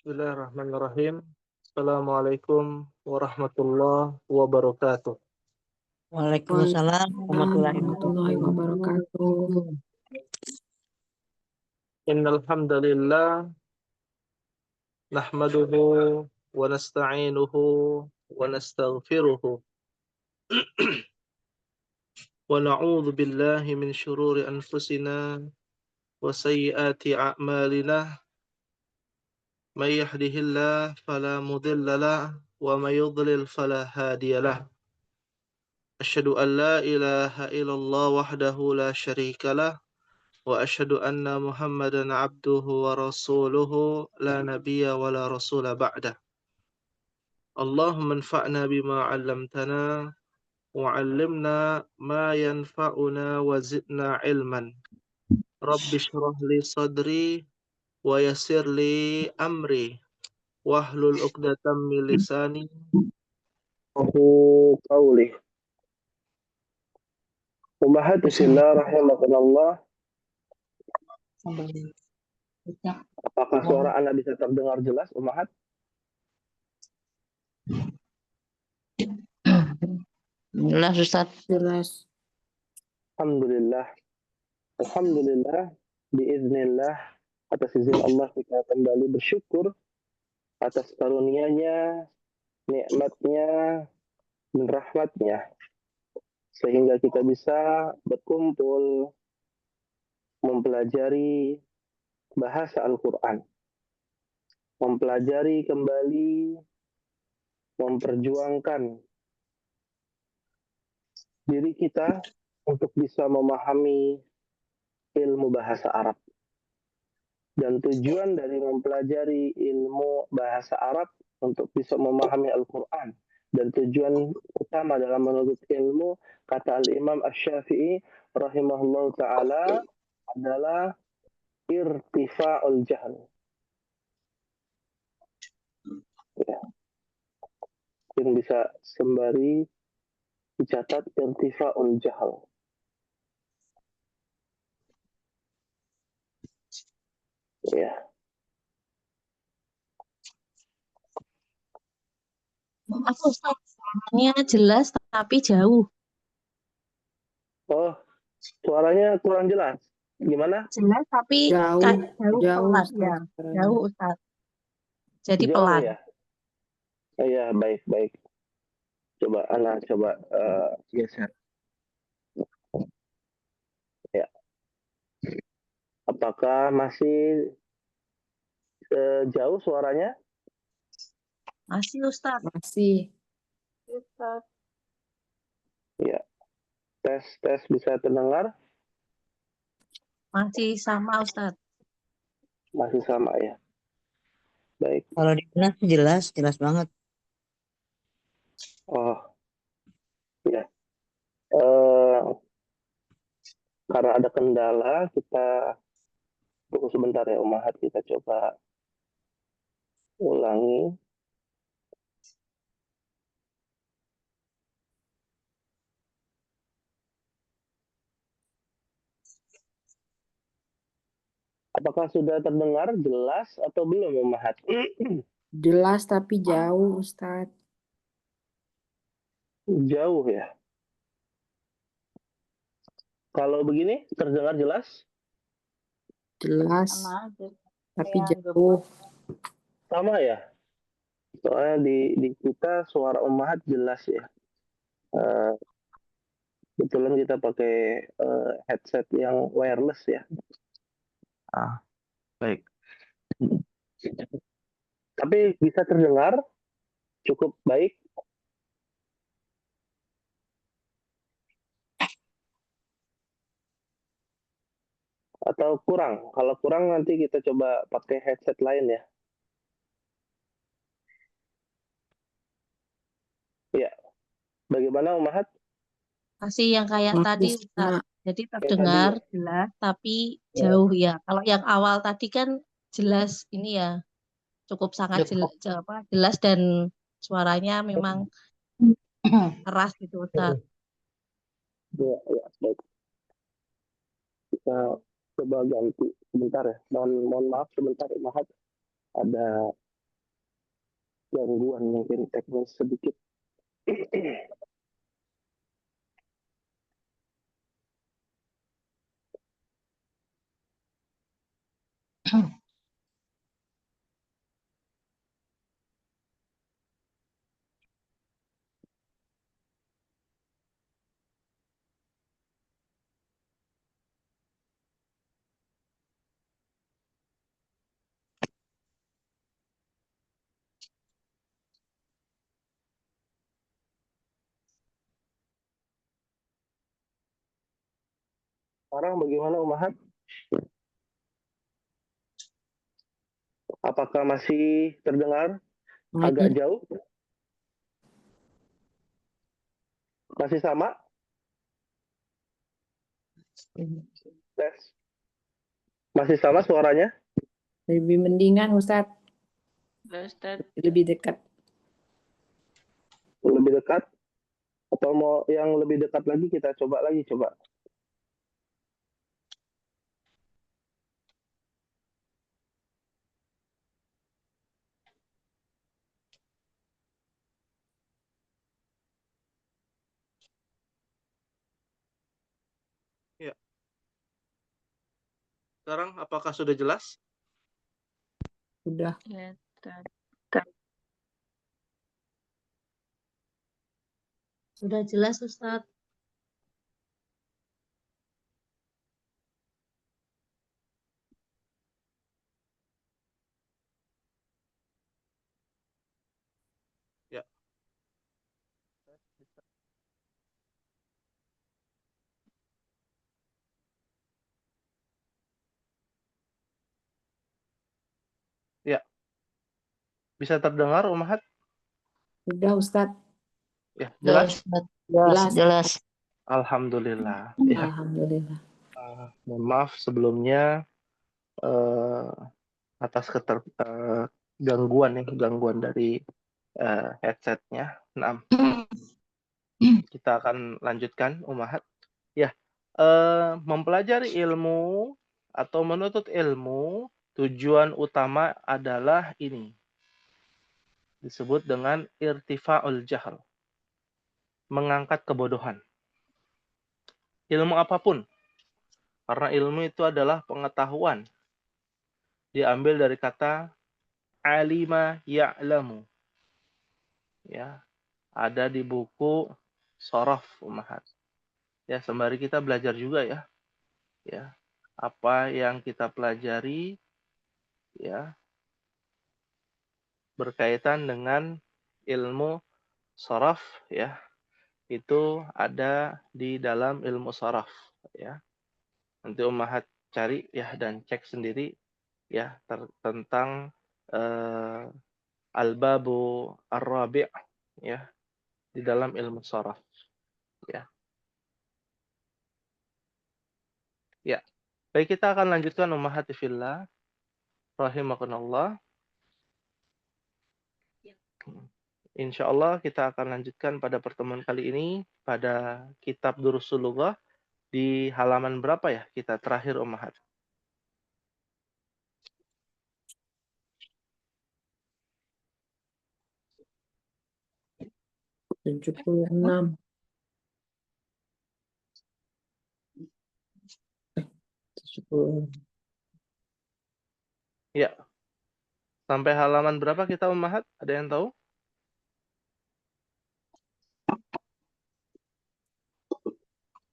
Bismillahirrahmanirrahim. Assalamualaikum warahmatullahi wabarakatuh. Waalaikumsalam warahmatullahi warahmatullahi wabarakatuh. wabarakatuh. Innal hamdalillah nahmaduhu wa nasta'inuhu wa nastaghfiruhu wa na'udzu billahi min syururi anfusina wa sayyiati a'malina. May yahdihillahu fala mudilla lahu wa may yudlil fala hadiya lahu. Asyhadu an la ilaha illallah wahdahu la syarika lah wa asyhadu anna Muhammadan abduhu wa rasuluhu la nabiyya wa la rasula ba'dah. Allahumma anfa'na bima 'allamtana wa 'allimna ma yanfa'una wa zidna ilman. Rabbi shrah li sadri wa yassir li amri wahlul 'uqdatam min lisani yafqahu qawli. Ummahat fillah rahimakumullah. Apakah suara Anda bisa terdengar jelas, Ummahat? Alhamdulillah Ustaz. Jelas. Alhamdulillah. Alhamdulillah. Biiznillah. Atas izin Allah kita kembali bersyukur atas karunia-Nya, nikmat-Nya, dan rahmat-Nya. Sehingga kita bisa berkumpul mempelajari bahasa Al-Quran. Mempelajari kembali, memperjuangkan diri kita untuk bisa memahami ilmu bahasa Arab. Dan tujuan dari mempelajari ilmu bahasa Arab untuk bisa memahami Al-Quran. Dan tujuan utama dalam menuntut ilmu, kata Al-Imam Asy-Syafi'i rahimahullah ta'ala, adalah irtifa'ul jahl. Ya. Mungkin bisa sembari dicatat irtifa'ul jahl. Ya. Maaf Ustaz, suaranya jelas tapi jauh. Oh, suaranya kurang jelas. Gimana? Jelas tapi Jauh, jauh jauh, pelan Ustaz. ya. Jauh Ustaz. Jadi Jauh pelan. ya? Iya, baik. Coba Ana geser. Ya. Apakah masih jauh suaranya? Masih Ustaz. Masih. Ustaz. Ya. Tes bisa terdengar? Masih sama Ustaz. Masih sama ya. Baik. Kalau di jelas banget. Oh. Ya. Karena ada kendala, kita tunggu sebentar ya, Ummahat. Kita coba ulangi. Apakah sudah terdengar jelas atau belum, Ummahat? Jelas tapi jauh, Ustaz. Jauh ya. Kalau begini terdengar jelas? Jelas Sama aja. tapi Kayak jauh. Sama ya. Soalnya di kita suara Ummahat jelas ya. Kebetulan kita pakai headset yang wireless ya. Baik. Tapi bisa terdengar cukup baik. Atau kurang? Kalau kurang nanti kita coba pakai headset lain ya. Ya. Bagaimana Ummahat? masih yang kayak Masih tadi sama. Ustaz. Jadi Kayak terdengar tadi jelas tapi ya. jauh ya. Kalau yang awal tadi kan jelas ini ya. Cukup sangat jelas dan suaranya memang keras gitu Ustaz. Ya, baik. Kita coba ganti sebentar ya. Mohon maaf sebentar Ummahat. Ada gangguan mungkin teknis sedikit. Sekarang bagaimana Umahat? Apakah masih terdengar agak Masih. jauh? Masih sama? Tes. Masih sama suaranya? Lebih mendingan Ustadz. Lebih dekat. Lebih dekat? Atau mau yang lebih dekat lagi kita coba lagi, coba. Ya. Sekarang apakah sudah jelas? Sudah. Sudah jelas, Ustadz. Ya. Ya. Bisa terdengar Umahat? Sudah Ustadz. Ya, jelas? Jelas. Alhamdulillah. Ya. Alhamdulillah. Mohon maaf sebelumnya atas gangguan dari headsetnya. Nah, kita akan lanjutkan Umahat. Ya, mempelajari ilmu atau menuntut ilmu, tujuan utama adalah ini. Disebut dengan irtifa'ul jahl. Mengangkat kebodohan. Ilmu apapun. Karena ilmu itu adalah pengetahuan. Diambil dari kata alima ya'lamu. Ya, ada di buku Shorof Umahat. Ya, sembari kita belajar juga ya. Ya, apa yang kita pelajari ya berkaitan dengan ilmu shorof ya, itu ada di dalam ilmu shorof ya. Nanti Ummahat cari ya dan cek sendiri ya tentang al-babu ar-rabi' ya di dalam ilmu shorof ya. Ya. Baik, kita akan lanjutkan Ummahati fillah rahimakumullah. Insya Allah kita akan lanjutkan pada pertemuan kali ini pada kitab Durusul Lughah di halaman berapa ya kita terakhir Ummahat? 76. 70. Ya. Sampai halaman berapa kita Ummahat? Ada yang tahu?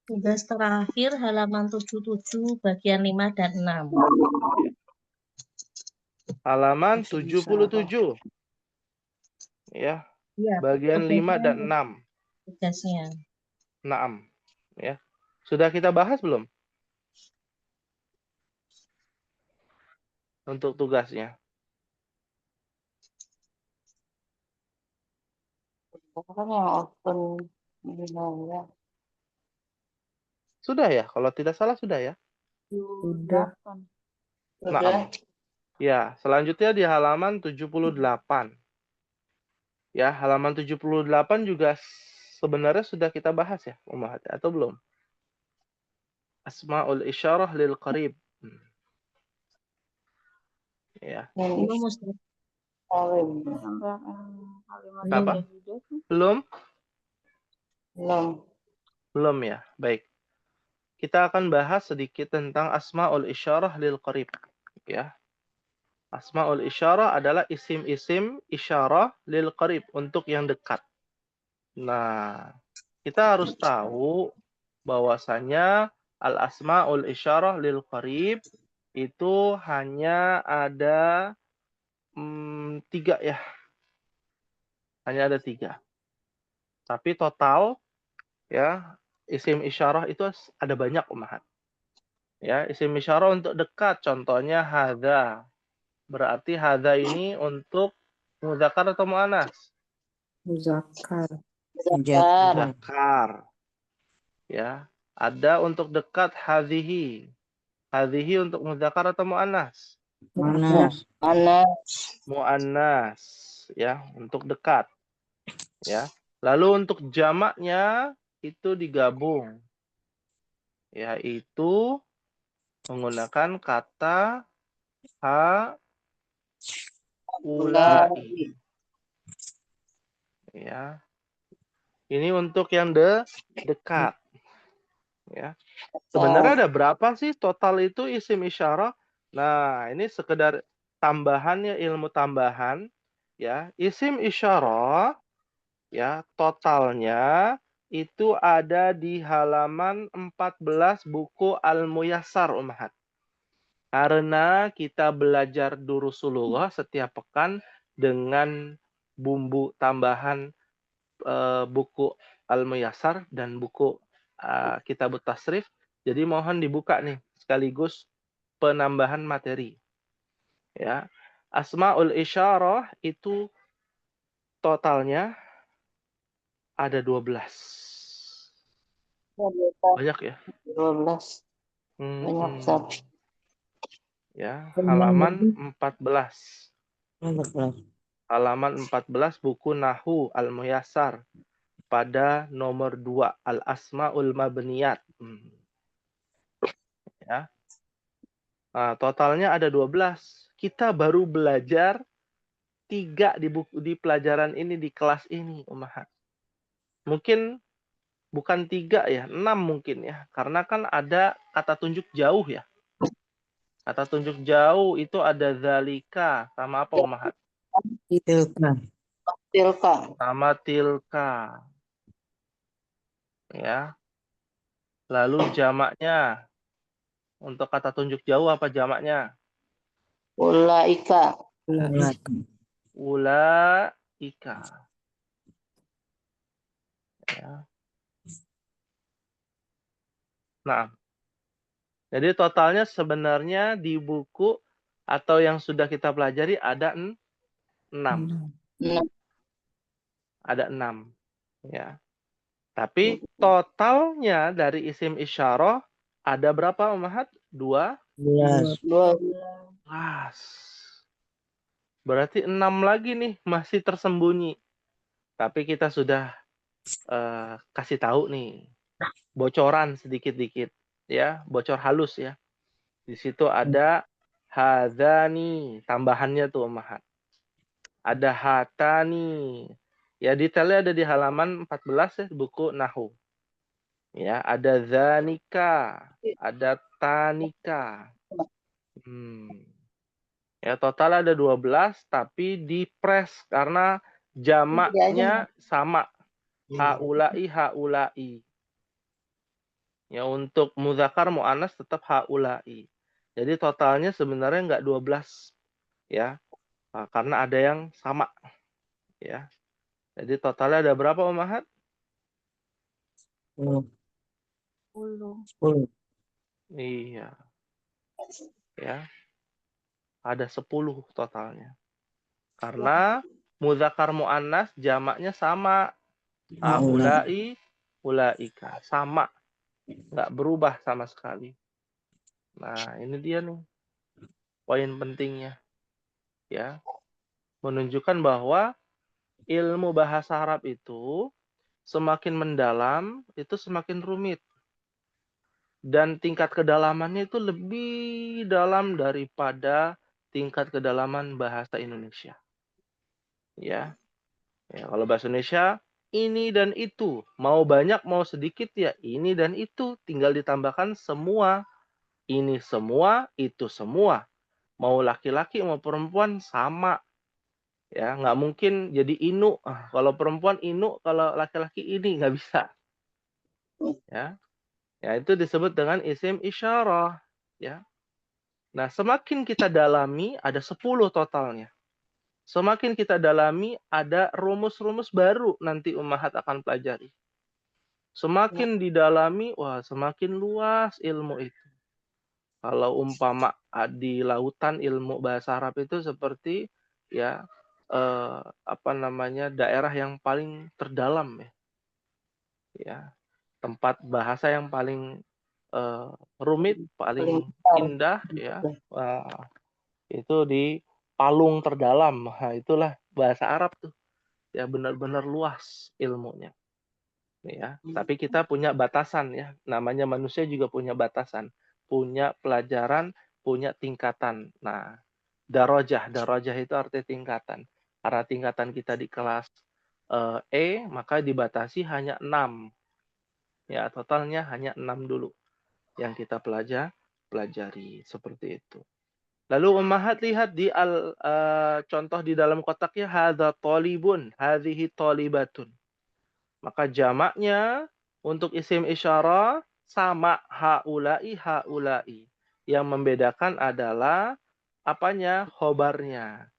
Tugas terakhir halaman 77 bagian 5 dan 6. Halaman 77. Ya. Ya, Bagian 5 dan 6. tugasnya. 6. Ya. Sudah kita bahas belum? Untuk tugasnya. Kan yang open ya. Sudah ya? Kalau tidak salah sudah ya? Sudah. Nah, ya, selanjutnya di halaman 78. Ya, halaman 78 juga sebenarnya sudah kita bahas ya, Ummahat, atau belum? Asma'ul isyarah lil qarib. Ya. Belum, Ustaz. Salim. Apa? Belum? Belum ya. Baik. Kita akan bahas sedikit tentang asmaul isyarah lil qarib, ya. Asmaul isyarah adalah isim-isim isyarah lil qarib, untuk yang dekat. Nah, kita harus tahu bahwasanya al asmaul isyarah lil qarib itu hanya ada 3 ya. Hanya ada 3. Tapi total ya, isim isyarah itu ada banyak, Ummahat. Ya, isim isyarah untuk dekat, contohnya hadza. Berarti hadza ini untuk muzakkar atau muannas? Muzakkar. Muzakkar. Ya. Ada untuk dekat hadhihi. Hadhihi untuk muzakkar atau muannas? Muannas. Muannas, ya, untuk dekat. Ya. Lalu untuk jamaknya itu digabung, yaitu menggunakan kata haulai. Ya. Ini untuk yang dekat. Ya. Sebenarnya ada berapa sih total itu isim isyarah? Nah, ini sekedar tambahan ya, ilmu tambahan. Ya, isim isyarah ya totalnya itu ada di halaman 14 buku Al-Muyassar, Ummahat. Karena kita belajar Durusulullah setiap pekan dengan bumbu tambahan buku Al-Muyassar dan buku Kitabut Tasrif. Jadi mohon dibuka nih sekaligus penambahan materi. Ya. Asmaul isyarah itu totalnya ada 12. Banyak ya? 12. Banyak, Ustaz. Ya, halaman 14. 14. Halaman 14 buku Nahu Al-Muyassar pada nomor 2 Al-Asmaul Mabniyat. Ya. Nah, totalnya ada 12. Kita baru belajar 3 di pelajaran ini, di kelas ini, Ummahat. Mungkin bukan 3 ya, 6 mungkin ya. Karena kan ada kata tunjuk jauh ya. Kata tunjuk jauh itu ada zalika sama apa, Ummahat? Tilka. Sama tilka. Ya. Lalu jamaknya. Untuk kata tunjuk jauh apa jamaknya? Ulaika. Ulaika. Ya. Nah, jadi totalnya sebenarnya di buku atau yang sudah kita pelajari ada 6. Ada 6. Ya. Tapi totalnya dari isim isyarah ada berapa, Ummahat? 12. Berarti 6 lagi nih masih tersembunyi. Tapi kita sudah kasih tahu nih. Bocoran sedikit-dikit. Ya, bocor halus ya. Di situ ada hadzani, tambahannya tuh, Ummahat. Ada hatani. Ya, detailnya ada di halaman 14 ya, buku Nahu. Ya, ada zanika, ada tanika. Ya, total ada 12 tapi dipres karena jamaknya sama. Haulai, haulai. Ya, untuk muzakkar muannas tetap haulai. Jadi totalnya sebenarnya enggak 12 ya. Nah, karena ada yang sama ya. Jadi totalnya ada berapa, Ummahat? 10. Iya. Ya. Ada 10 totalnya. Karena muzakkar muannas jamaknya sama. Haulai, ulaika. Sama. Enggak berubah sama sekali. Nah, ini dia nih poin pentingnya. Ya. Menunjukkan bahwa ilmu bahasa Arab itu semakin mendalam, itu semakin rumit. Dan tingkat kedalamannya itu lebih dalam daripada tingkat kedalaman bahasa Indonesia. Ya. Ya, kalau bahasa Indonesia ini dan itu, mau banyak mau sedikit ya ini dan itu, tinggal ditambahkan semua. Ini semua, itu semua. Mau laki-laki mau perempuan sama. Ya, nggak mungkin jadi inu. Kalau perempuan inu, kalau laki-laki ini nggak bisa. Ya. Ya, itu disebut dengan isim isyarah. Ya. Nah, semakin kita dalami ada 10 totalnya. Semakin kita dalami, ada rumus-rumus baru nanti Ummahat akan pelajari. Semakin didalami, wah semakin luas ilmu itu. Kalau umpama di lautan ilmu bahasa Arab itu seperti ya daerah yang paling terdalam ya. Ya, tempat bahasa yang paling rumit, paling indah ya. Wah, itu di palung terdalam. Nah, itulah bahasa Arab tuh. Ya benar-benar luas ilmunya. Ya, tapi kita punya batasan ya. Namanya manusia juga punya batasan, punya pelajaran, punya tingkatan. Nah, darajah itu arti tingkatan. Karena tingkatan kita di kelas maka dibatasi hanya 6. Ya, totalnya hanya 6 dulu yang kita pelajari seperti itu. Lalu Ummahat lihat di contoh di dalam kotaknya hadza talibun, hadhihi talibatun. Maka jamaknya untuk isim isyarah sama haulai. Yang membedakan adalah apanya? Khobarnya.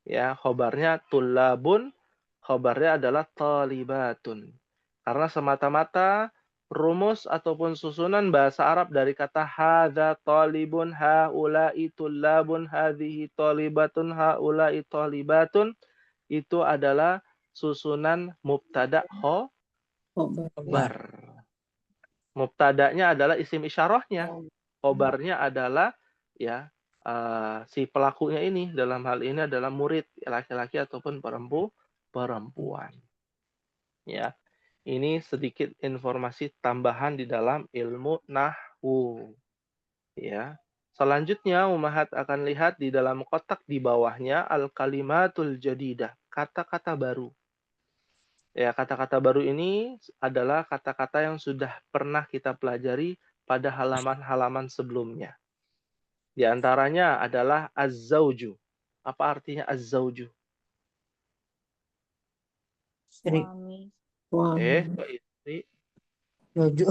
Ya, khobarnya tullabun, khobarnya adalah talibatun. Karena semata-mata rumus ataupun susunan bahasa Arab dari kata hadza talibun, haulai tullabun, hadhihi talibatun, haulai talibatun itu adalah susunan mubtada khobar. Mubtadanya adalah isim isyarahnya. Khobarnya adalah ya si pelakunya ini, dalam hal ini adalah murid laki-laki ataupun perempuan. Ya. Ini sedikit informasi tambahan di dalam ilmu nahwu. Ya. Selanjutnya Ummahat akan lihat di dalam kotak di bawahnya al-kalimatul jadidah, kata-kata baru. Ya, kata-kata baru ini adalah kata-kata yang sudah pernah kita pelajari pada halaman-halaman sebelumnya. Di antaranya adalah az-zauju. Apa artinya az-zauju? Istri. Suami. Kok istri? Jojo.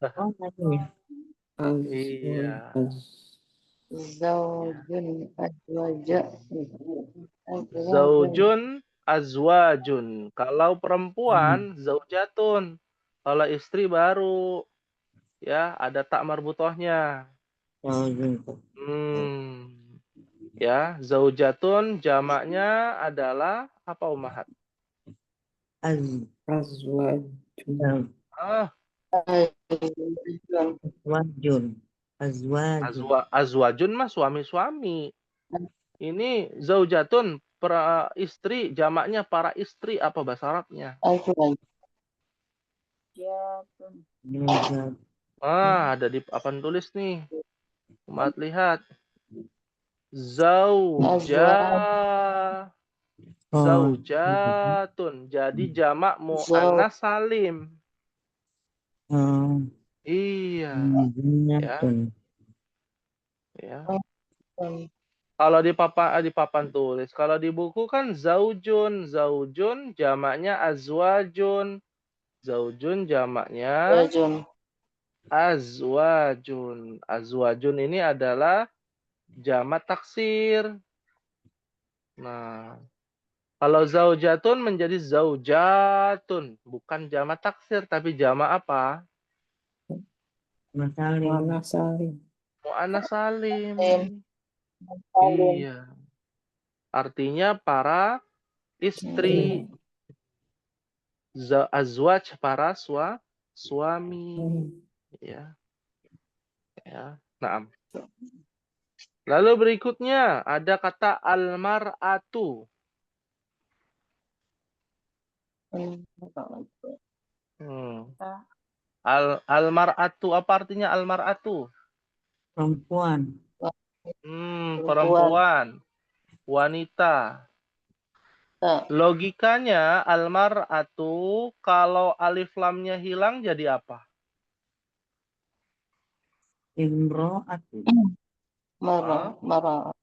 Oh, lagi. Iya. Zaujun azwaja. Zaujun azwajun. Kalau perempuan zaujatun. Kalau istri baru ya ada tak marbutohnya. Jojo. Ya, zaujatun jamaknya adalah apa Ummahat? Azwajun. Ah, Azwajun. azwajun mah suami-suami. Ini zaujatun istri, jamaknya para istri apa bahasa Arabnya? Ada di papan tulis nih. Umat lihat. Zaujatun. Jadi jamak muannas salim. Iya. Ya. Ya. Kalau di papan tulis, kalau di buku kan zaujun jamaknya azwajun. Zaujun jamaknya azwajun. Azwajun ini adalah jamak taksir. Nah, kalau zaujatun menjadi zaujatun, bukan jamak taksir tapi jamak apa? Muannas salim. Iya. Artinya para istri. Azwaj para suami. Ya. Ya. Nah. Lalu berikutnya ada kata almar'atu. Almar'atu apa artinya almar'atu? Perempuan. Perempuan, wanita. Logikanya almar'atu kalau alif lamnya hilang jadi apa? Imro'atu. Mar'atu.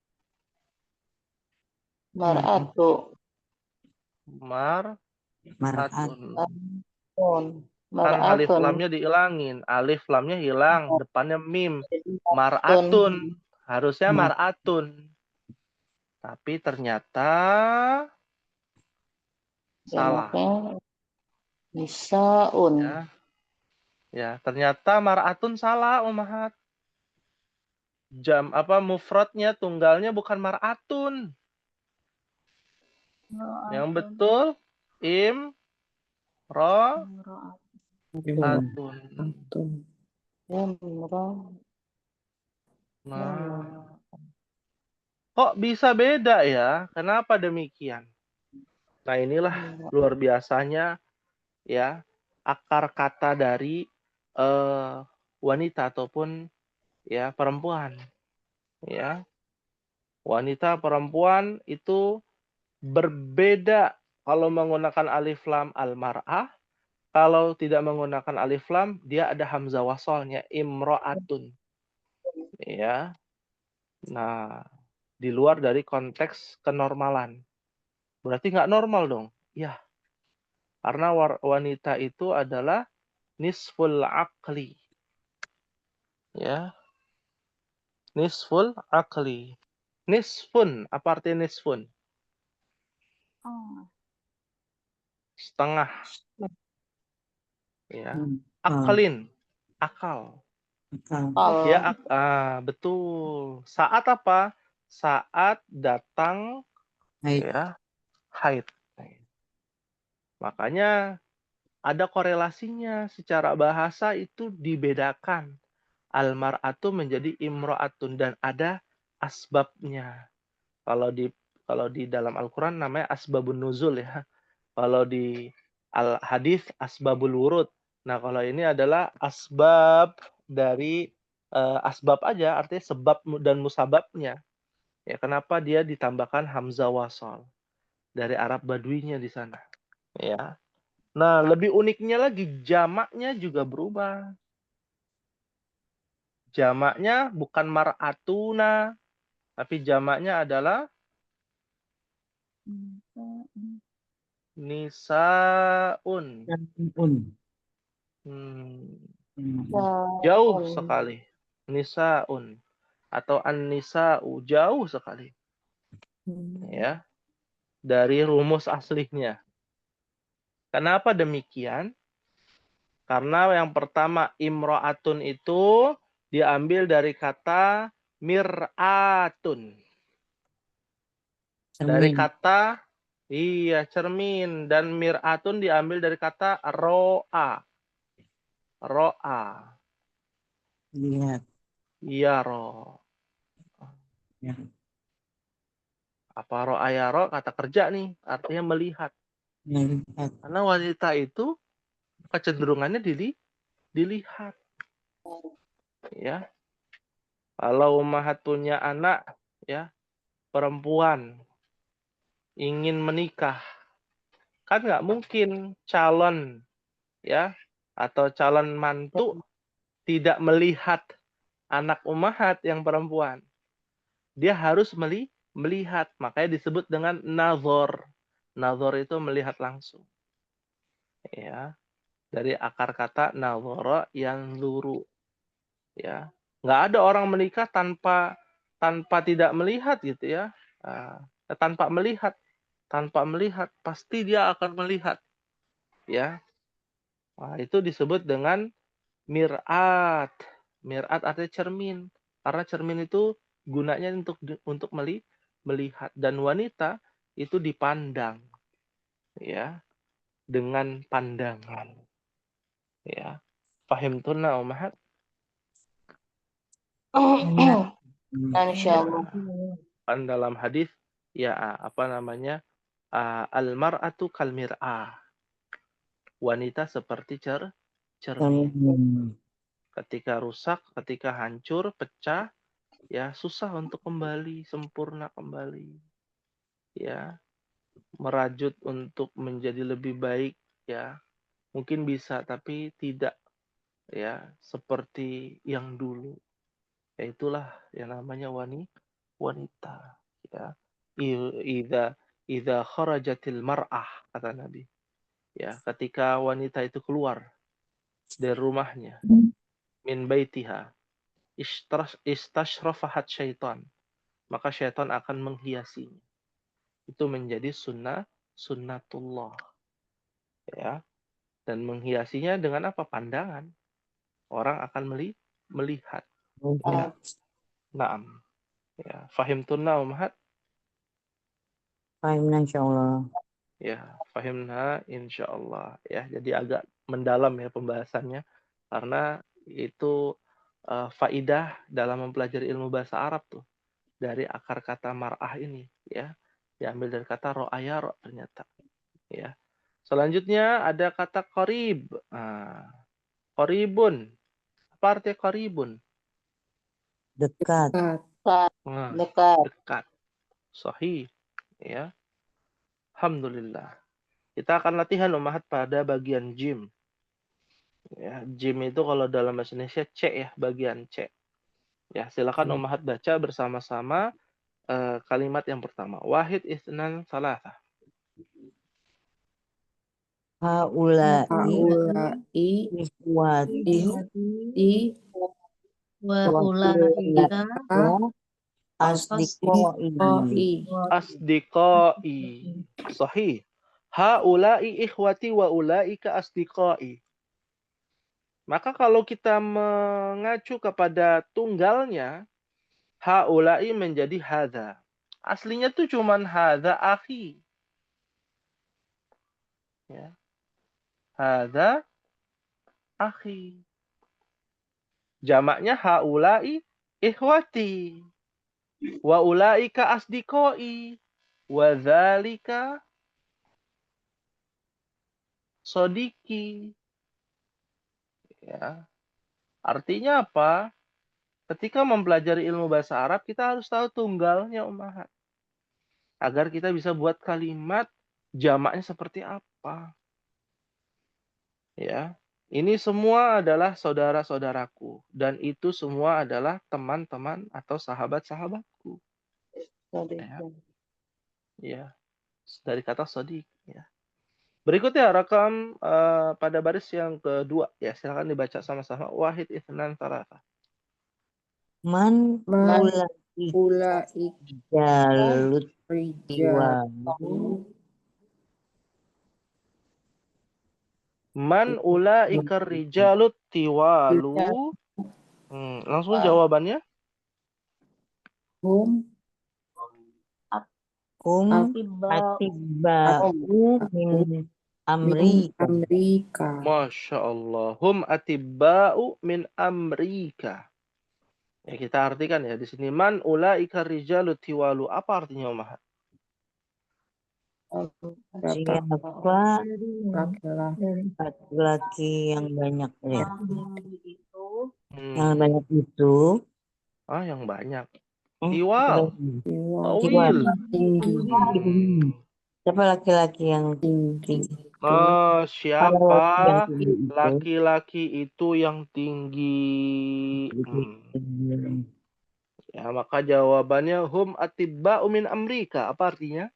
Mar'atu. Mar'atun. Kan alif Mar'atun. lamnya dihilangin. Alif lamnya hilang, depannya mim. Jadi Mar'atun. Harusnya mar'atun. Tapi ternyata salah. Jamaknya nisaun. Ya, ternyata mar'atun salah, Ummahat. Mufradnya tunggalnya bukan mar'atun. Yang betul imro'atun. Nah, kok bisa beda ya? Kenapa demikian? Nah, inilah luar biasanya ya akar kata dari wanita ataupun ya perempuan. Ya. Wanita perempuan itu berbeda kalau menggunakan alif lam al-mar'ah, kalau tidak menggunakan alif lam dia ada hamzah wasalnya imro'atun. Ya. Nah, di luar dari konteks kenormalan. Berarti nggak normal dong? Ya, karena wanita itu adalah nisful akli. Ya, nisful akli. Nisfun, apa artinya nisfun? Setengah. Ya, aklin, akal. Ya, betul. Saat apa? Saat datang ya haid. Makanya ada korelasinya secara bahasa itu dibedakan. Almar'atu menjadi imro'atun dan ada asbabnya. Kalau di dalam Al-Qur'an namanya asbabun nuzul ya. Kalau di hadis asbabul wurud. Nah, kalau ini adalah asbab dari asbab aja artinya sebab dan musababnya. Ya, kenapa dia ditambahkan hamzah wasal dari Arab Baduinya di sana, ya. Nah, lebih uniknya lagi jamaknya juga berubah. Jamaknya bukan mar'atuna, tapi jamaknya adalah nisaun. Jauh sekali. Nisaun atau an-nisa'u jauh sekali. Ya, dari rumus aslinya. Kenapa demikian? Karena yang pertama imro'atun itu diambil dari kata mir'atun. Dari kata cermin, dan mir'atun diambil dari kata ro'a. Ro'a. Lihat. Iya, ro. Ya. Apa ro'a ya ro? Kata kerja nih, artinya melihat. Melihat. Karena wanita itu kecenderungannya dilihat. Ya. Kalau Ummahat punya anak ya, perempuan ingin menikah, kan nggak mungkin calon ya atau calon mantu tidak melihat anak Ummahat yang perempuan. Dia harus melihat, makanya disebut dengan nazar. Nazar itu melihat langsung. Ya, dari akar kata nazara yang luru. Ya, nggak ada orang menikah tanpa tidak melihat gitu ya. Tanpa melihat pasti dia akan melihat. Ya, itu disebut dengan mir'at. Mir'at artinya cermin. Karena cermin itu gunanya untuk melihat, dan wanita itu dipandang ya dengan pandangan. Ya. Fahimtunna Ummahat? Insyaallah. Kan dalam hadis ya apa namanya? Al-mar'atu kal mir'ah. Wanita seperti cermin. Ketika rusak, ketika hancur, pecah, ya susah untuk kembali sempurna kembali. Ya. merajut untuk menjadi lebih baik, ya mungkin bisa, tapi tidak ya seperti yang dulu. Ya itulah yang namanya wanita, ya. Idza kharajatil mar'ah, kata Nabi. Ya, ketika wanita itu keluar dari rumahnya, min baitiha, istashrafahat syaitan, maka syaitan akan menghiasinya. Itu menjadi sunnatullah, ya. Dan menghiasinya dengan apa? Pandangan. Orang akan melihat. Ya. Naam. Ya, fahimtunna ummahat. Fahimna insyaallah. Ya, fahimna insyaallah. Ya, jadi agak mendalam ya pembahasannya karena itu faidah dalam mempelajari ilmu bahasa Arab tuh dari akar kata mar'ah ini, ya. Diambil dari kata ro'aya ternyata, ya. Selanjutnya ada kata qarib. Qaribun. Apa artinya qaribun? Dekat. Dekat. Dekat. Sahih, ya. Alhamdulillah. Kita akan latihan ummahat pada bagian jim. Ya, jim itu kalau dalam bahasa Indonesia C ya, bagian C. Ya, silakan ummahat baca bersama-sama kalimat yang pertama. Wahid isnan salasa. Haulai ihwati wa wa ulaika asdiqai. Asdiqai. Sahih. Haulai ikhwati wa ulaika asdiqai. Maka kalau kita mengacu kepada tunggalnya, haulai menjadi hadza. Aslinya tuh cuman hadza akhi. Ya. Hadza akhi. Jamaknya haulai ikhwati. Wa ulaika asdiqai. Wa dzalika sodiki. Ya. Artinya apa? Ketika mempelajari ilmu bahasa Arab, kita harus tahu tunggalnya ummahat. Agar kita bisa buat kalimat jamaknya seperti apa. Ya. Ini semua adalah saudara-saudaraku. Dan itu semua adalah teman-teman atau sahabat-sahabatku. Ya. Ya. Dari kata sodik. Ya. Berikutnya rakam pada baris yang kedua. Ya, silakan dibaca sama-sama. Wahid itsnan tsalatsa. Man ulai jalut tiwalu Man ulaika rijalut tiwalu. Langsung jawabannya. hum atibba'u min Amrika. Masya Allah. Hum atibba'u min Amrika. Ya, kita artikan ya di sini. Man ulaika rijalut tiwalu. Apa artinya ummahat? Siapa laki-laki yang banyak ya? Yang banyak itu Yang banyak. Tiwal. Tawil. Siapa laki-laki yang tinggi? Siapa laki-laki itu yang tinggi? Ya, maka jawabannya hum atibba'u min Amrika. Apa artinya?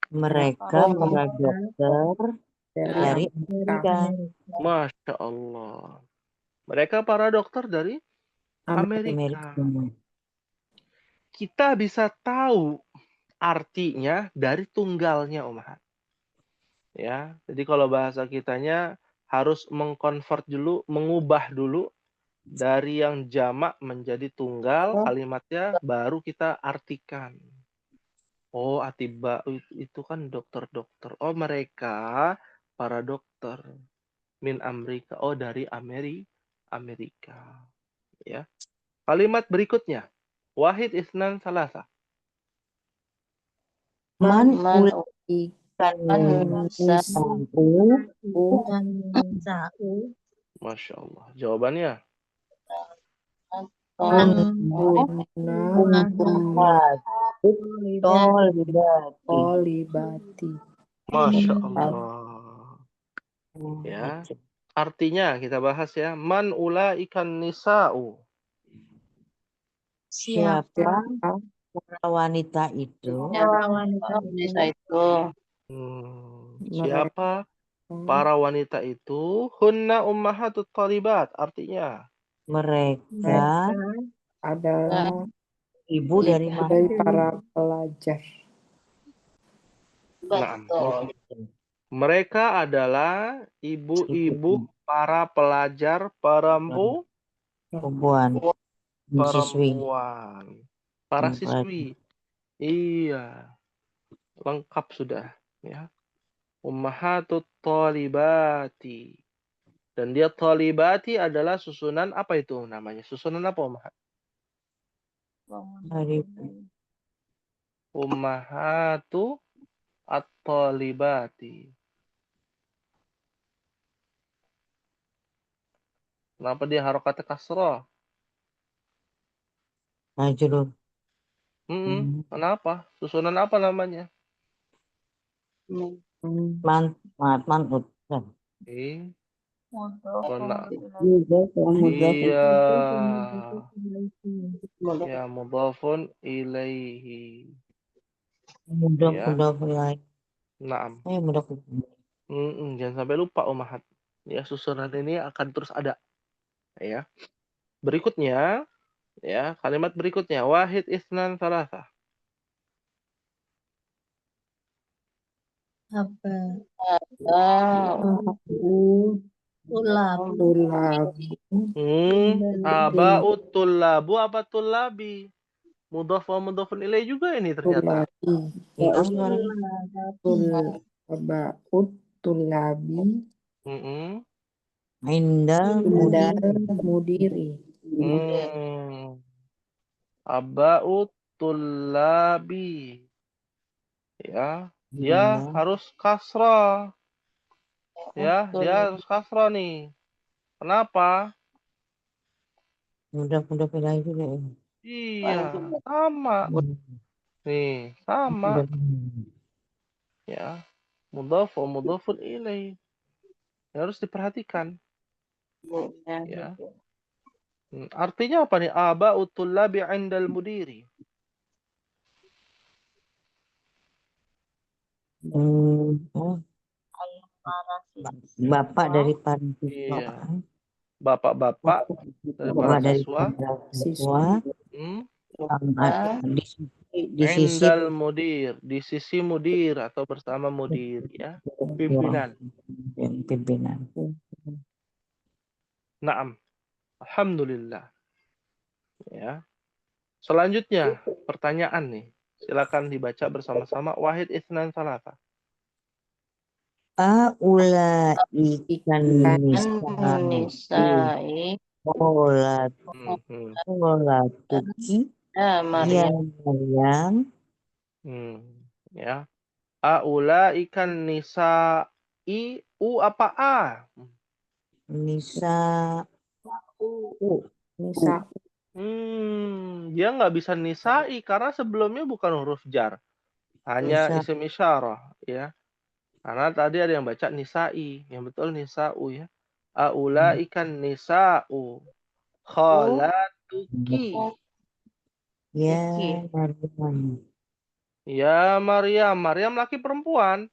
Mereka para dokter dari Amerika. Masya Allah. Mereka para dokter dari Amerika. Kita bisa tahu artinya dari tunggalnya, ummahat. Ya, jadi kalau bahasa kitanya harus mengkonvert dulu, mengubah dulu dari yang jamak menjadi tunggal kalimatnya, baru kita artikan. Oh, atibba itu kan dokter-dokter. Oh, mereka para dokter min Amerika. Oh, dari Amerika. Ya. Kalimat berikutnya. Wahid isnan salasa. Man nisa'u. Masya Allah. Jawabannya. Tolibati. Tolibati. Masya Hmm. Allah. Ya. Gitu. Artinya kita bahas ya. Man ulaikan nisa'u. Siapa Siapa para wanita itu? Siapa wanita Bisa itu? itu. mereka Siapa para wanita itu? Hunna ummahatut thalibat. Artinya. Mereka adalah ibu dari mana? dari para pelajar. Betul. Mereka adalah ibu-ibu para pelajar perempuan, siswi. perempuan. Para siswi. Iya. Lengkap sudah. Ya. Ummahatut thalibati. Dan dia thalibati adalah susunan apa itu namanya? Susunan apa ummahat? Ummahatu at-thalibati. Kenapa dia harokatnya kasrah? Majrur. Kenapa? Susunan apa namanya? Manut. Iya. Ya, mudhafun ilaihi. Mudah lain. Naam. Mudah. Jangan sampai lupa ummahat. Ya, susunan ini akan terus ada. Ya. Berikutnya, ya, kalimat berikutnya wahid isnan salasa. Apa? Tulabu. Aba'ut tullabu apa tullabi? Mudhaf wa mudhafun ilaih juga ini ternyata. Aba'ut tulabi. Indal mudiri. Aba'ut tullabi. Ya, dia harus kasrah. Ya, dia harus kasrah nih. Kenapa? Mudah lain juga ya. Iya, sama. Nih, sama. Ya, mudhaf wa mudhafun ilaih. Harus diperhatikan. Ya. Artinya apa nih? Aba'ut tullabi 'indal mudiri. Bapak dari para siswa. Iya. Bapak-bapak dari para siswa. Di sisi Indal mudir, di sisi mudir atau bersama mudir ya. Pimpinan. Naam. Alhamdulillah. Ya. Selanjutnya, pertanyaan nih. Silakan dibaca bersama-sama. Wahid isnan salasa. Aula ikan Nisai. tuki Maryam. Maryam. Ya. Aula ikan nisa'i apa a? Nisa Dia nggak bisa nisa'i karena sebelumnya bukan huruf jar. Hanya Nisa. isim isyarah ya. Karena tadi ada yang baca nisa'i, yang betul nisa'u ya. Aula ikan nisa'u khalatuki. Ya Maryam. Ya Maryam, Maryam laki perempuan.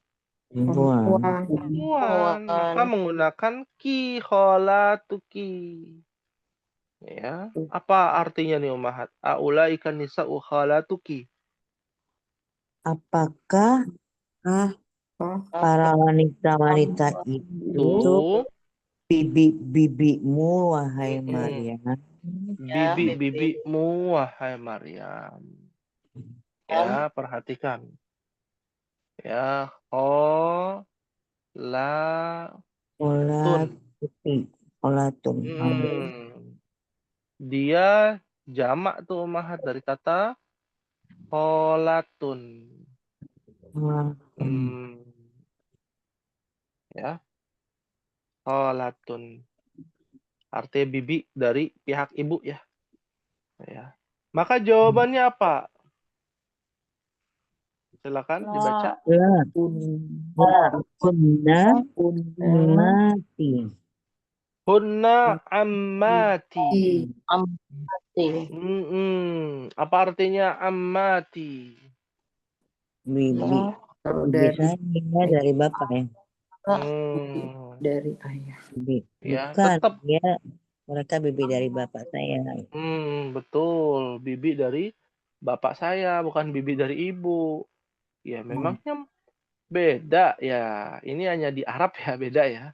Perempuan. Maka menggunakan ki khalatuki. Ya, apa artinya nih ummahat? Aula ikan nisa'u khalatuki. Apakah para wanita-wanita itu bibi-bibimu wahai Maryam? Bibi-bibimu wahai Maryam. Ya, perhatikan. Ya, Qolatun. Dia jamak tuh ummahat dari kata qolatun. Ya. Qolatun. Artinya bibi dari pihak ibu ya. Ya. Maka jawabannya apa? Silakan dibaca. La kunna Kunna mati. Hunna ammati. Amati. Apa artinya ammati? Bibi. kalau Bibi dari saya dari bapak ya. dari ayah. Bibi. Ya, Bukan, tetap. ya mereka bibi dari bapak saya. Betul. Bibi dari bapak saya, bukan bibi dari ibu. Ya, memangnya beda ya. Ini hanya di Arab ya, beda ya.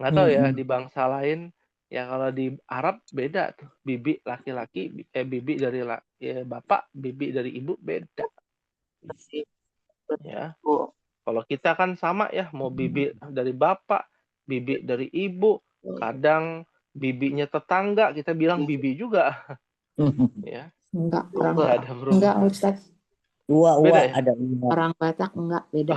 Nggak tahu ya di bangsa lain. Ya kalau di Arab beda tuh. Bibi laki-laki, bibi dari bapak, bibi dari ibu beda. Ya. Kalau kita kan sama ya, mau bibi dari bapak, bibi dari ibu, kadang bibinya tetangga kita bilang bibi juga. Ya. Enggak, Nggak ada enggak perubahan. Ustaz. Beda ya? Ada uwa. Orang Batak enggak beda.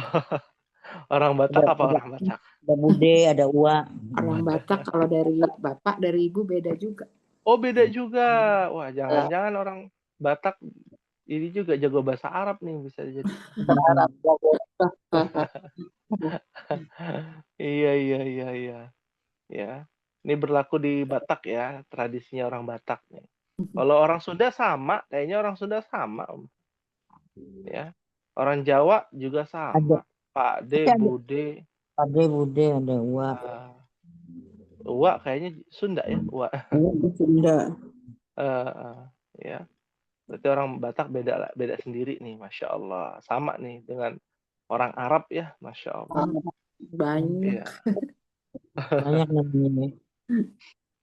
Orang Batak apa orang Batak? Ada bude, ada uwa. Orang Batak kalau dari bapak dari ibu beda juga. Oh, beda juga. Wah, jangan-jangan orang Batak ini juga jago bahasa Arab nih bisa jadi. Iya. Ya. Ini berlaku di Batak ya, tradisinya orang Batak nih. Kalau orang Sunda sama, kayaknya orang Sunda sama, Om. Ya. Orang Jawa juga sama. Pak D, Bude. Ada bude, ada uwa. Uwa kayaknya Sunda ya, Uwa. Sunda. Ya. Berarti orang Batak beda sendiri nih, Masya Allah. Sama nih dengan orang Arab ya, Masya Allah. Banyak. Iya. Banyak namanya.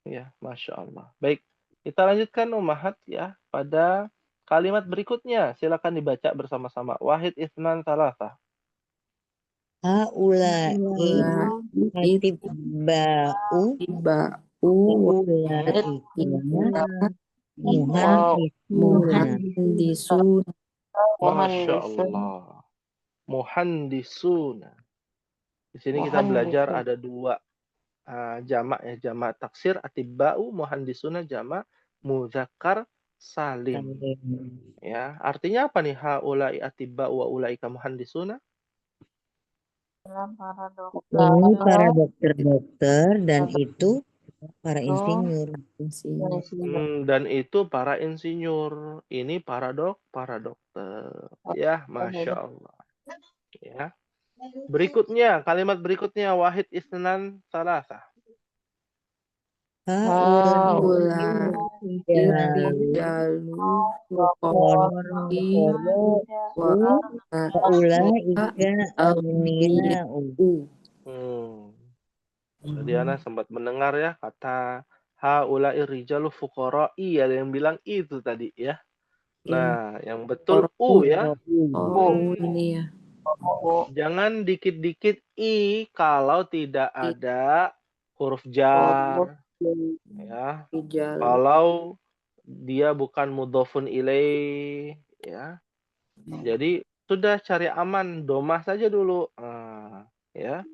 Ya, Masya Allah. Baik, kita lanjutkan Ummahat ya pada kalimat berikutnya. Silakan dibaca bersama-sama. Wahid Itsnan Tsalatsa. Haulai atibba'u Ibau muhandisun. Masya Allah. Muhandisuna. Di sini kita belajar ada dua jamak ya, jamak taksir atibba'u, muhandisuna jamak muzakkar salim. Ya, artinya apa nih haula'i atibba'u wa ulaika muhandisuna? Ini para dokter-dokter dan itu para insinyur. Dan itu para insinyur. Ini para dokter. Ya, Masya Allah. Ya. Berikutnya, kalimat berikutnya Wahid Itsnan Tsalatsa. Haula rijalu fuqaroi wa ulaika aghniya'u. Tadi Ana sempat mendengar ya kata haula'i rijalu fuqara'i, ada yang bilang itu tadi ya. Nah, yang betul ya. Ini ya. Jangan dikit-dikit i kalau tidak ada huruf jar. Ya. Rijal. Kalau dia bukan mudhofun ilaih ya. Jadi sudah cari aman, domah saja dulu. Ya.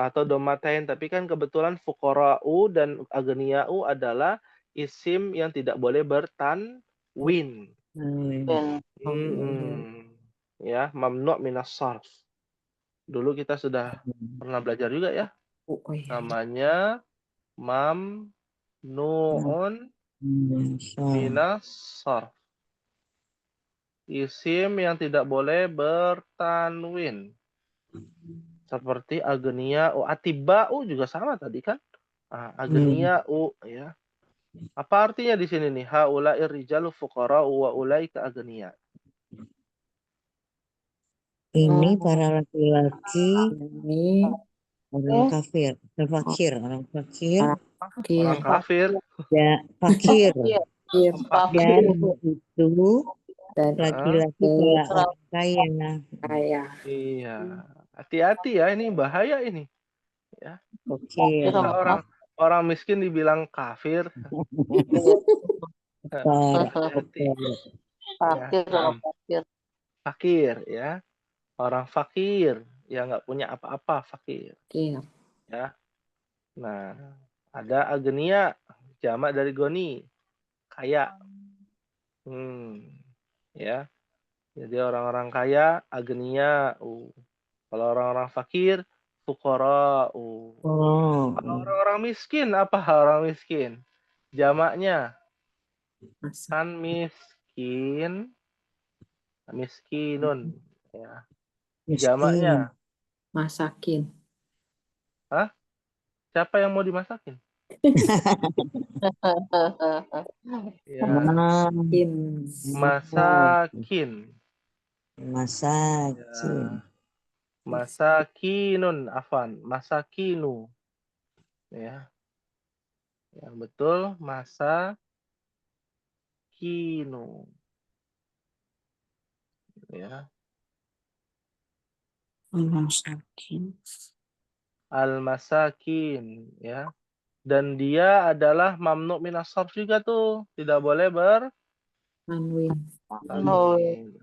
Atau domatain, tapi kan kebetulan fuqara'u dan aghniya'u adalah isim yang tidak boleh bertanwin. Ya, mamnu' minas sarf. Dulu kita sudah pernah belajar juga ya. Namanya mamnu'un minas sarf. Isim yang tidak boleh bertanwin. Seperti aghniya'u, atibba'u juga sama tadi kan? Aghniya'u ya. Apa artinya di sini nih? Haula'ir rijalu fuqara'u wa ulaika aghniya. Ini para laki-laki orang kafir, orang fakir. Orang kafir. Ya, fakir. Dan itu laki-laki orang kaya. Iya. Hati-hati ya, ini bahaya ini. Ya. Fakir. Orang miskin dibilang kafir. Fakir ya. Orang fakir yang nggak punya apa-apa, fakir. Ya. Nah, ada agnia, jamak dari goni, kaya. Ya. Jadi orang-orang kaya agniya. Kalau orang-orang fakir fuqara. Oh, Kalau orang-orang miskin apa orang miskin? Jamaknya Masak. kan miskinun ya. miskin. Jamaknya, Masakin. hah? Siapa yang mau dimasakin? Ya, Masakin. masakin. Masakin. Ya. Masakinun, afan, masakinu. Ya. Yang betul masakinu. Ya. Masakin. Al-masakin, ya. Dan dia adalah mamnu minas sarf juga tuh. Tidak boleh Tanwin. bertanwin.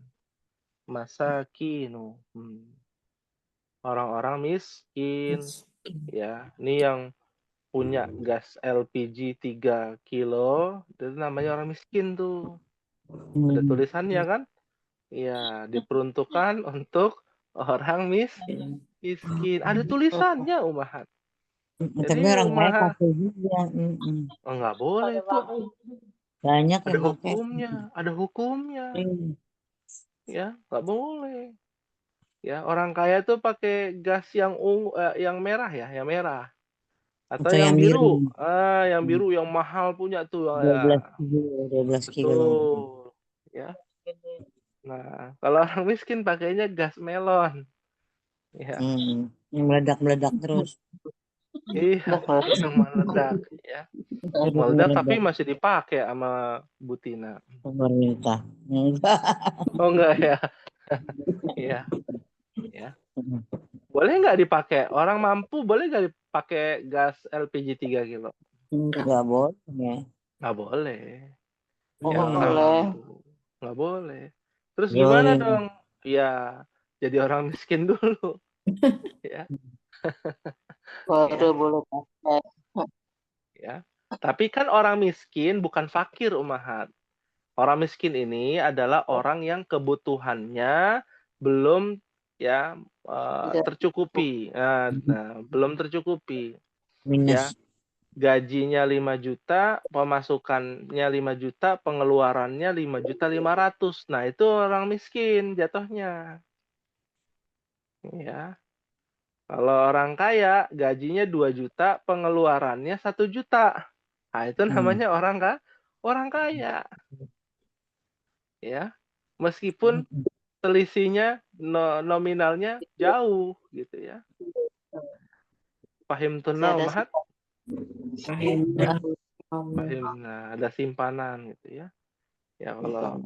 Masakinu. Orang-orang miskin. Masakin. Ya, ini yang punya gas LPG 3 kilo, itu namanya orang miskin tuh. Ada tulisannya kan? Ya, diperuntukkan untuk orang miskin. Ada tulisannya, Umahat. Tapi Jadi orang kaya Umahat, pakai juga. nggak boleh itu. Banyak Ada yang pakai. hukumnya. Ya, nggak boleh. Ya, orang kaya tuh pakai gas yang yang merah ya, yang merah. Atau Atau yang yang biru. biru. Yang biru yang mahal punya tuh. 12 Ya. kilo. 12 kilo. Betul. Ya. Nah, kalau orang miskin pakainya gas melon. Ya. Yang meledak-meledak terus. Iya, yang meledak ya. Meledak tapi masih dipakai sama Butina. Pemerintah. Enggak. Oh enggak ya. Iya. Ya. Boleh nggak dipakai? Orang mampu boleh nggak dipakai gas LPG 3 kilo? Enggak boleh. Nggak boleh. Ya, Oh, orang boleh. mampu. Nggak boleh. Terus Boleh. gimana dong? Ya, jadi orang miskin dulu. Ya. Baru boleh pakai. Ya. Tapi kan orang miskin bukan fakir, Umahat. Orang miskin ini adalah orang yang kebutuhannya belum ya tercukupi. Belum tercukupi. Ya, Minus. gajinya 5 juta, pemasukannya 5 juta, pengeluarannya 5.500.000. Nah, itu orang miskin jatuhnya. Ya. Kalau orang kaya, gajinya 2 juta, pengeluarannya 1 juta. Nah, itu namanya orang kaya. Ya. Meskipun selisihnya nominalnya jauh gitu ya. Pahim tunau, Ada Mahat? Pahim. Pahim. Nah, ada simpanan gitu ya. Ya, kalau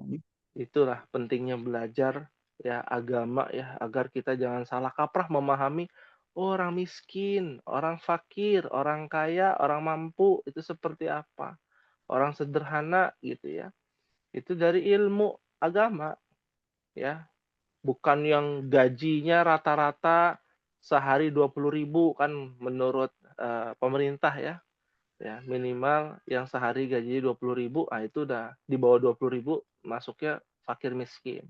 itulah pentingnya belajar ya agama ya, agar kita jangan salah kaprah memahami orang miskin, orang fakir, orang kaya, orang mampu itu seperti apa. Orang sederhana gitu ya. Itu dari ilmu agama ya. Bukan yang gajinya rata-rata sehari 20.000 kan menurut pemerintah ya. Ya, minimal yang sehari gajinya 20.000, itu udah di bawah 20.000 masuknya fakir miskin.